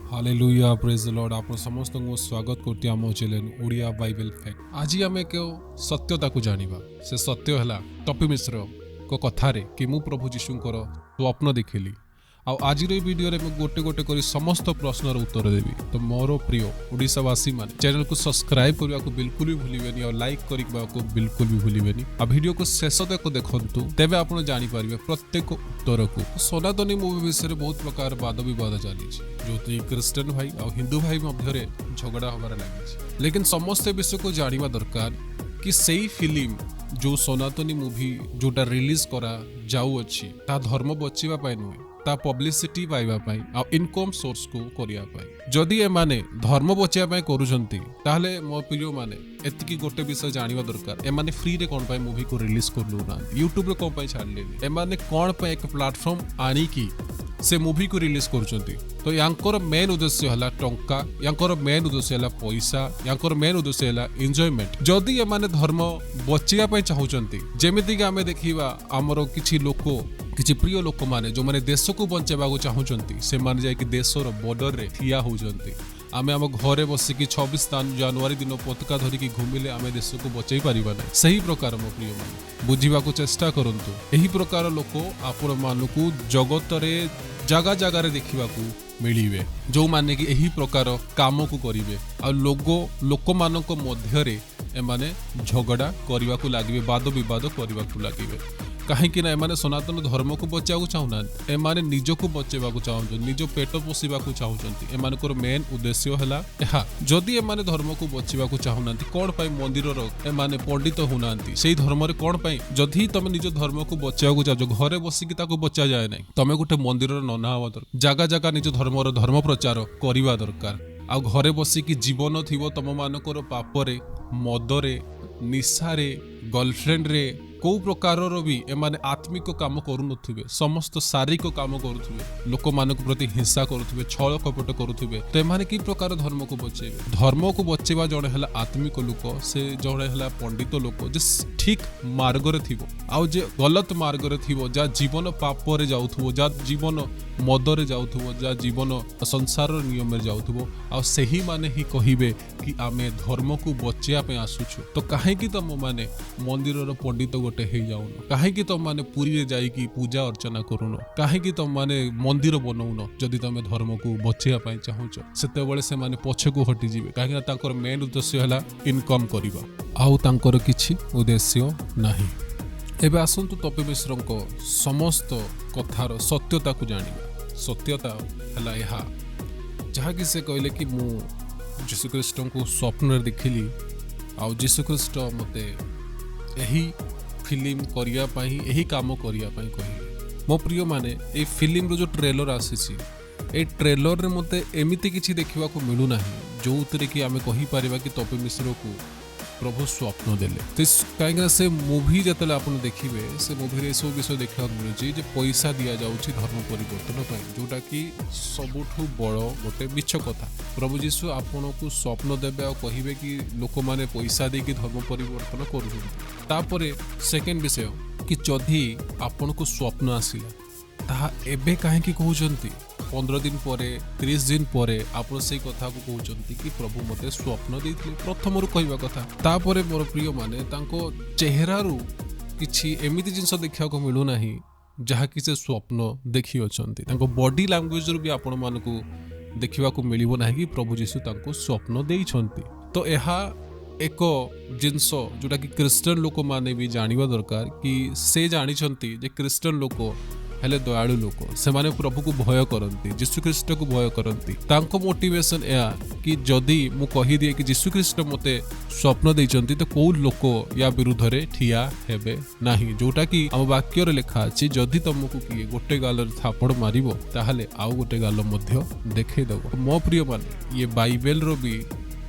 Hallelujah praise the Lord आप समस्त को स्वागत करती आम चैनल ओडिया बाइबल फैक्ट। आज आम क्यों सत्यता को जानिबा से सत्य है टपी मिश्र को कथारे कि मु प्रभु जीशुंकर स्वप्न देखिली आज वीडियो रे गोटे गोटे करी समस्त प्रश्नर उत्तर देवी। तो मोर प्रिय ओडिशावासी मान चैनल को सब्सक्राइब करने को बिल्कुल भी भूलिबेनी और लाइक करने को बिल्कुल भी भूलिबेनी। आ वीडियो को शेष तक देखंतु तेबे आपण जानि पारिबे प्रत्येक उत्तर को। सनातनी मूवी विषय बहुत प्रकार वाद विवाद चली जो क्रिश्चियन भाई और हिंदू भाई मध्य झगड़ा हमारे लगी, लेकिन समस्त विषय को जानिबा दरकार कि सही फिल्म जो सनातनी मूवी जोटा रिलीज करा जाऊ अच्छी ता धर्म बचिबा पाई नुहे ता पब्लिसिटी पाइबा पाई आ इनकम सोर्स को करिया पाई। जदि ए माने धर्म बचिया पाई करूछंती ताहले मो प्रियो माने एतिकी गोटे विषय जानिबा दरकार ए माने फ्री रे कोन पाई मूवी को रिलीज करलु ना यूट्यूब रे कोन पाई छाडले ए माने कोन पाई एक प्लेटफॉर्म आनी की से मूवी को रिलीज करूछंती। तो यांकर मेन उद्देश्य हला टंका, यांकर मेन उद्देश्य हला पैसा, यांकर मेन उद्देश्य हला एन्जॉयमेंट। जदि ए माने धर्म बचिया पाई चाहुचंती जेमिति कि आमे देखिबा हमरो किछि लोको किछि प्रिय लोक माने जो माने देश को बचाइबा को चाहुचंती से माने जाय कि देशर बॉर्डर रे ठिया होउचंती। आमे आम घरे बसिकी 26 जनवरी दिन पताका धरिकी घुमिले आमे देश को बचाई पारिबा नै। सही प्रकार मो प्रिय माने बुझिबा को चेष्टा करंतु। एही प्रकार लोक आपण मानकू जगत रे जगह जगह रे देखिबा को मिलिबे जो माने कि एही प्रकार काम को करिवे आ लोक मानक मध्य रे ए माने झगड़ा करबा को लागिबे, वाद विवाद करबा को लागिबे। कहीं ना एमाने सनातन धर्म को बचाव चाहूना एमाने निज को बचेबा को चाहते निज पेट पोषा को चाहते एमानकर मेन उद्देश्य है यह। जदि एमाने धर्म को बचावा को चाहूना कौन पाई मंदिर एमाने पंडित होना से धर्म रे कौन पाई जदि तुम निज धर्म को बचावा को चाहो घरे बसिकी बचा जाए ना तुम गोटे मंदिर नना हवा दरकार जगह जगह निज धर्म प्रचार करवा दरकार। आ घरे बसिकी जीवन थी तुम मानकर पापरे मदरे निशारे गर्लफ्रेंड रे कौ प्रकार भी एमाने आत्मिक काम करुनथिबे समस्त शारीरिक काम करुथिबे लोक मानक प्रति हिंसा करुथिबे छल कपट करुथिबे। तो एमाने की प्रकार धर्म को बचेबे धर्म को बचेबा जणे हला आत्मिक लोक से जणे हला पंडित लोक जे ठीक मार्ग रे थिबो आ जे गलत मार्ग रे थिबो जा जीवन पाप रे जाउथबो जा जीवन मद रे जाउथबो जा जीवन संसार नियम रे जाउथबो आ सेही माने ही कहिबे कि आमे धर्म को बचेया पे आसुछु। तो काहे कि तुम माने मंदिर रो पंडित गोटे हे जाउन काहे कि तुम माने पुरी रे जाई कि पूजा अर्चना करूनो काहे कि तुम माने मंदिर बनौनो जदि तुम धर्म को बचेया पे चाहुचो सेते बेले से माने पछे को हटि जिवे काहे कि ताकर मेन उद्देश्य हला इनकम करबा आउ तांकर किछि उद्देश्य नाही। एबे आसंतु तपे मिश्रको समस्त कथार सत्यता को जानिबा। सत्यता हला यहा जहा कि से कहले कि मु यीशु ख्रीष्ट को स्वप्न देखिली आ यीशु ख्रीष्ट मते एही फिल्म करिया पाई एही काम करिया पाई कहले। मो प्रिय माने ए फिल्म रो जो ट्रेलर आसीसी ए ट्रेलर रे मते एमिति किछि देखिबा को मिलु नाही जोउतरे कि आमे कहि परिबा कि तपे मिश्र को प्रभु स्वप्न देले। तो कहीं से मूवी जतले आप देखिए से मूवी रे सब विषय देखा मिलूँ जे पैसा दि जाऊँगी धर्म परिवर्तन जोटा कि सबुठु बड़ गोटे मिछ कथा। प्रभु जीशु आपन को स्वप्न देवे और कहे कि लोक मैंने पैसा देकी धर्म परिवर्तन कर। सेकेंड विषय कि जदि आपन को स्वप्न आसिला ताहा एबे काहे कि कहउचंती 15 दिन पर 30 दिन पर आप से कथा को कहते कि प्रभु मते स्वप्न देते प्रथम कहवा कथा तापर मोर प्रिय माने तांको चेहरारू किछि एमिति जिंस देखा को मिलू नाही जहा कि से स्वप्न देखि अछंती तांको बॉडी लैंग्वेज रू भी आपण मानकू देखिबा को मिलिबो नाही कि प्रभु यीशु तांको स्वप्न देइछंती। तो एहा एक जिंस जोटा कि क्रिश्चियन लोक माने भी जानिबा दरकार कि से जानिछंती जे क्रिश्चियन लोक हेले दयालु लोक से माने प्रभु को भय करती यीशु ख्रीष्ट को भय करती तांको मोटिवेशन या कि जदि मु कहि दिए कि यीशु ख्रीष्ट मते स्वप्न देइचंती तो को लोक या विरुद्ध रे ठिया हेबे नाही जोटा कि हम वाक्य रे लिखा अछि जदि तुमको किए गोटे गाल रे थापड़ मारिबो ताहाले आउ गोटे गाल मध्य देखै देबो। मो प्रिय माने ये बाइबल रो भी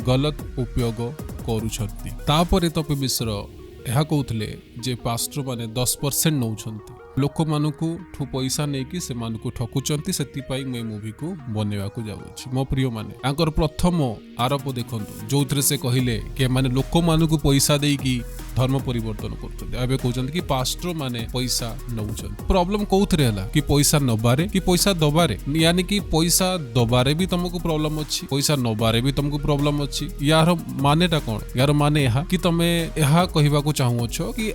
गलत उपयोग करूछंती। तापरे तपे मिश्र यह कहते जे पास्टर माने 10% नौछंती लोक मानकू ठू पैसा नहीं कि से मानकू ठकुचंती सेति पाई मैं मूवी को बनेवा को जाउछि। मो प्रिय माने आंकर प्रथम आरोप देखंतु जो से कहले कि माने लोक मानकु पैसा देकी धर्म परिवर्तन करछन्ते एबे कहउछन्ते कि पास्टर माने पैसा नउछन्ते प्रॉब्लम कोउथरे हला कि पैसा नबारे कि पैसा दबारे यानी कि पैसा दबारे भी तुमको प्रॉब्लम अछि पैसा नबारे भी तुमको प्रॉब्लम अछि यार मानेटा कोन यार माने यहा कि तमे यहा कहिबा को चाहू छ कि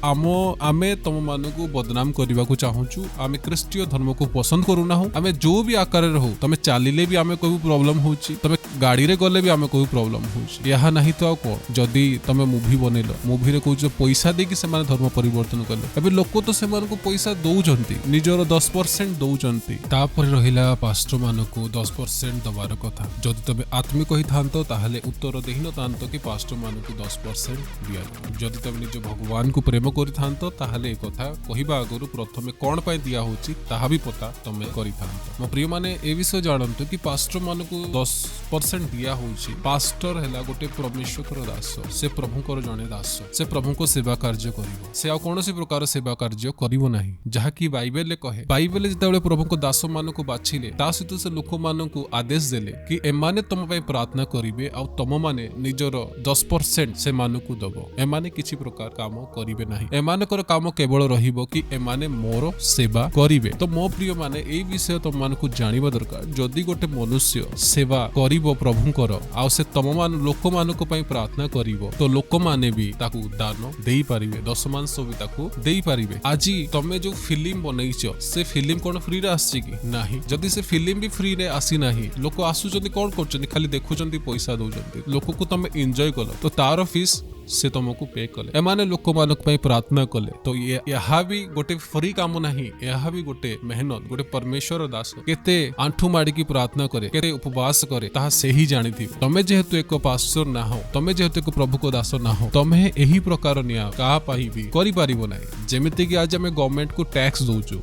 आमे तुम मानकु बदनाम करबा को चाहूछु आमे क्रिस्टीय धर्म को पसंद करूना हो आमे जो भी आकार रे हो तमे चालिले भी आमे कोइ प्रॉब्लम होछि तमे गाड़ी रे गले भी आमे कोइ प्रॉब्लम होछि यहा नहीं तो कोन जदी तमे मूवी बनेलो मूवी रे कहउछ पैसा देकी से माने धर्म परिवर्तन कले एबे लोक तो से मानको पैसा दउजंती निजर 10% दउजंती तापर रहिला पास्टर मानको 10% दबार कथा जदी तबे आत्मिक कहि थांतो ताहले उत्तर देहिनो तांतो कि पास्टर मानको 10% दिया जदी तबे निज भगवान को प्रेम करि थांतो ताहले ए कथा कहिबा आगरु प्रथमे कोन पय दिया होची ताहा भी पता तमे करि थांतो मो प्रिय माने ए विषय जानंतो कि पास्टर मानको 10% दिया होची पास्टर हेला गोटे परमेश्वर दास से प्रभुकर जने दास से प्रभु को सेवा कार्य करिवो से आ कोनोसी प्रकार सेवा कार्य करिवो नाही जहा कि बाइबल ले कहे बाइबल जेतेबेले प्रभु को दास मानको बाछिले ता सहित से लोक मानको आदेश देले कि एमाने तम पय प्रार्थना करिवे आ तम माने निजर 10% से मानको दबो एमाने किछि प्रकार काम करिवे नाही एमानकर काम केवल रहिबो कि एमाने मोर सेवा करिवे तो मो प्रिय माने एई विषय तम मानको जानिबा दरकार जदी गोटे मनुष्य सेवा करिवो प्रभुकर आ से तम मान लोक मानको पय प्रार्थना करिवो तो लोक माने भी ताकू दान देई पारिबे दशमांश भी ताकू देई पारिबे आजी तमे जो फिल्म बनैछो से फिल्म कोन फ्री रे आसी कि नाही जदी से फिल्म भी फ्री रे आसी नाही लोक आसुचंती कोन करचंती खाली देखुचंती पैसा दउचंती लोक को तमे एन्जॉय कलो तो तार फीस से तुमको पे कले एमाने लोक मानक पय प्रार्थना कले तो यहा भी गोटे फ्री काम नाही यहा भी गोटे मेहनत गोटे परमेश्वर दास केते आंठू माडी की प्रार्थना करे केते उपवास करे ताहा से ही जानिथि तमे जेहेतु एक पास्टर ना हो तमे जेहेतु एक प्रभु को दास ना हो तमे एही प्रकार निया का पाई भी करि पारिबो नाही जेमिति कि आज हमें गवर्नमेंट को टैक्स दउचु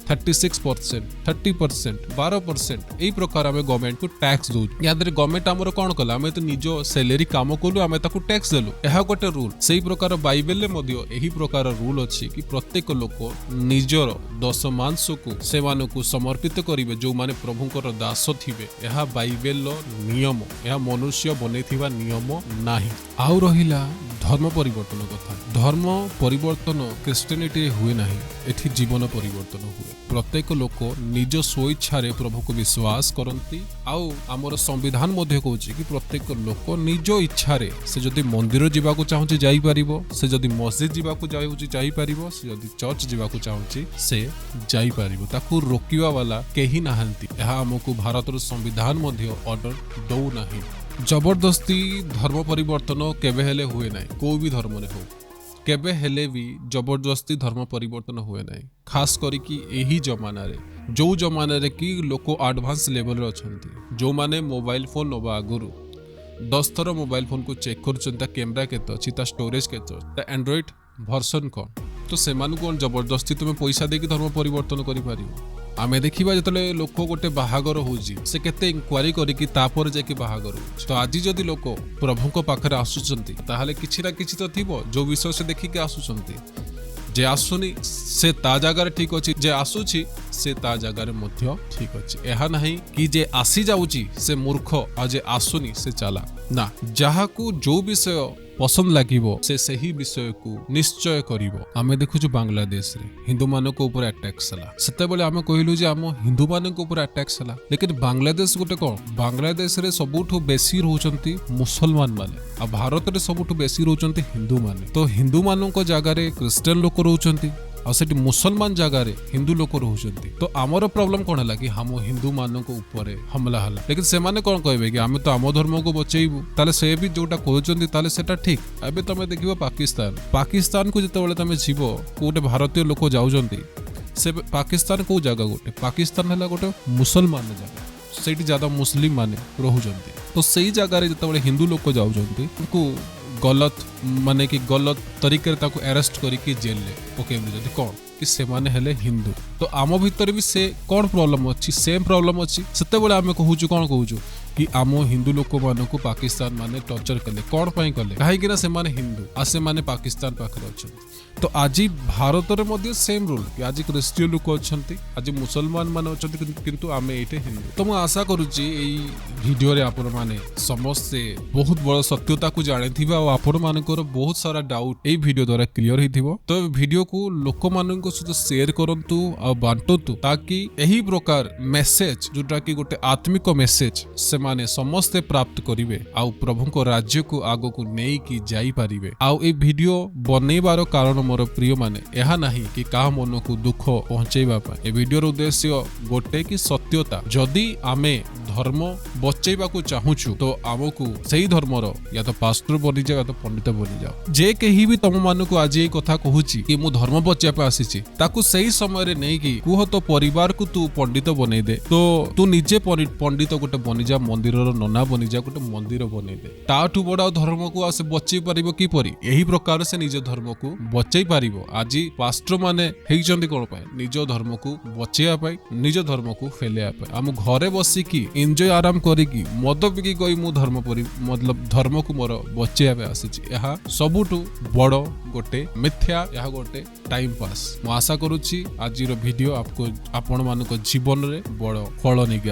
36%, 30%, 12% एई प्रकार आमे गवर्नमेंट को टैक्स दउ यादरे गवर्नमेंट हमर कोन कला आमे तो निजो सैलरी काम कोलु आमे ताकू टैक्स देलु एहा गोटे रूल सेही प्रकार बाइबल ले मदियो एही प्रकार रूल अछि कि प्रत्येक लोक निजर दशमांश को सेवान को समर्पित करिवे जो माने प्रभुकर दास थिबे एहा बाइबल लो नियम एहा मनुष्य बनेथिबा नियम नाही आउ रहिला धर्म परिवर्तन कथा धर्म परिवर्तन क्रिश्चियनिटी हुए नाही एठी जीवन परिवर्तन हुए प्रत्येक लोक निज स्वेच्छा रे प्रभु को विश्वास करंती आउ हमर संविधान मध्ये कहूची कि प्रत्येक लोक निज इच्छा रे से जदी मंदिर जीवा को चाहूची जाई परिबो से जदी मस्जिद जीवा को जाऊची जाई परिबो से जदी चर्च जीवा को चाहूची से जाई परिबो ताकू रोकिवा वाला केही नाहंती एहा हमकु भारतर संविधान मध्ये ऑर्डर दउ नाही जबरदस्ती धर्म परिवर्तन केबे हेले हुए नाही कोई भी धर्म ने हो केबे हेले भी जबरदस्ती धर्म परिवर्तन हुए नाही खास करी कि एही जमाना रे जो जमाना रे कि लोक एडवांस लेवल रे अछंती जो माने मोबाइल फोन नबा आगुरु 10 थर मोबाइल फोन को चेक करछंता कैमरा केतो अछि ता स्टोरेज केतो ता एंड्रॉइड वर्जन कोन तो सेमानु कोन जबरदस्ती तुमे पैसा देकी धर्म परिवर्तन करि पारिबो आमे देखिबा जतले लोक गोटे बाहागर होजी से केते इंक्वायरी करी कि तापर जे कि बाहागर होजी तो आज जदी लोक प्रभु को पाखरे आसुचंती ताहाले किछि ना किछि तो थिबो जो विषय से देखि के आसुचंती जे आसुनी से ता जगार ठीक अछि जे आसुची से ता जगार मध्य ठीक अछि एहा नाही कि जे आसी जाउची से मूर्ख आ जे आसुनी से चाला ना जहाकू जो विषय पसंद लागिबो से सही विषय को निश्चय करिवो आमे देखु जो बांग्लादेश रे हिंदू मानक को ऊपर अटैक सला सते बेले आमे कहिलु जे हम हिंदू मानक को ऊपर अटैक सला लेकिन बांग्लादेश गोटे कोन बांग्लादेश रे सबुठु बेसी रहउचंती मुसलमान माने आ भारत रे सबुठु बेसी रहउचंती हिंदू माने तो हिंदू मानक को जागा रे क्रिश्चियन लोक रहउचंती आ सेठी मुसलमान जगह रे हिंदू लोक रहउचंती तो हमर प्रॉब्लम कोन हला कि हम हिंदू मानन को ऊपर हमला हला लेकिन से माने कोन कहबे कि हम तो हम धर्म को बचैबू ताले से भी जोटा कहउचंती ताले सेटा ठीक एबे तमे देखिबो पाकिस्तान को जते बेले तमे जीवो कोटे भारतीय लोक जाउचंती से पाकिस्तान को जगह गोटे पाकिस्तान हला गोटे मुसलमान जगह सेठी ज्यादा मुस्लिम माने रहउचंती तो सही जगह रे जते बेले हिंदू लोक जाउचंती उनको गलत माने कि गलत तरीके ताको अरेस्ट करिके जेल ले पकेबे जदी कोन कि से माने हेले हिंदू तो आम भीतर भी से कोन प्रॉब्लम अछि सेम प्रॉब्लम अछि सते बेले हमें कहूछु कोन कहूछु कि आम हिंदू लोक मानक पाकिस्तान माने टर्चर कले कौन पाई कले कहीं से माने हिंदू आ से माने पाकिस्तान पाखरे अच्छा तो आज भारत में सेम रूल कि आज क्रिस्टियन लोक अच्छा आज मुसलमान मान अच्छा किंतु आमे एटे हिंदू तो मुझे आशा करुच्ची भिडियो रे आपण माने समस्ते बहुत बड़ सत्यता को जानी आपण मानकर बहुत सारा डाउट ए भिडियो द्वारा क्लियर होइथिबो तो भिडियो को लोक मानक सहित शेयर करंतु आ बांटंतु ताकि एही प्रकार मेसेज जोटा कि गोटे आत्मिक मेसेज से माने समस्ते प्राप्त करिवे आ प्रभु को राज्य को आगो को नेई की जाई परिवे आ ए भिडियो बनैबार कारण मोर प्रिय माने एहा नाही कि का मन को दुख पहुंचेबा पा ए भिडियोर उद्देश्य गोटे कि सत्यता जदि आमे धर्म बचेबा को चाहूछु तो आमको सही धर्मर या तो पास्टर बनी जाओ या तो पंडित बनी जाओ जे कहीं भी तुम मान को आज ये कथा कहूची कि मु धर्म बचाई पे आसी ताकू सही समय रे नहीं कि कुह तो परिवार को तू पंडित बनै दे तो तू निजे पंडित गोटे बनी जा मंदिर नना बनी जा गोटे मंदिर बनै दे ताठू बड़ा धर्म को आसे बचै परिबो कि परी एही प्रकार से निज धर्म को बचै परिबो आज पास्टर माने हेइचंदी कोन पाए निज धर्म को बचैया पाए निज धर्म को फेलेया पाए हम घरे बसी की एंजॉय आराम करिकी मद पिकी गई मु धर्म परि मतलब धर्म को मोर बचैया पे आसी यह सबुठू बड़ गोटे मिथ्या यह गोटे टाइम पास मु आशा करुच्ची आज भिडियो आपको आपण मानक जीवन रे बड़ फल निगा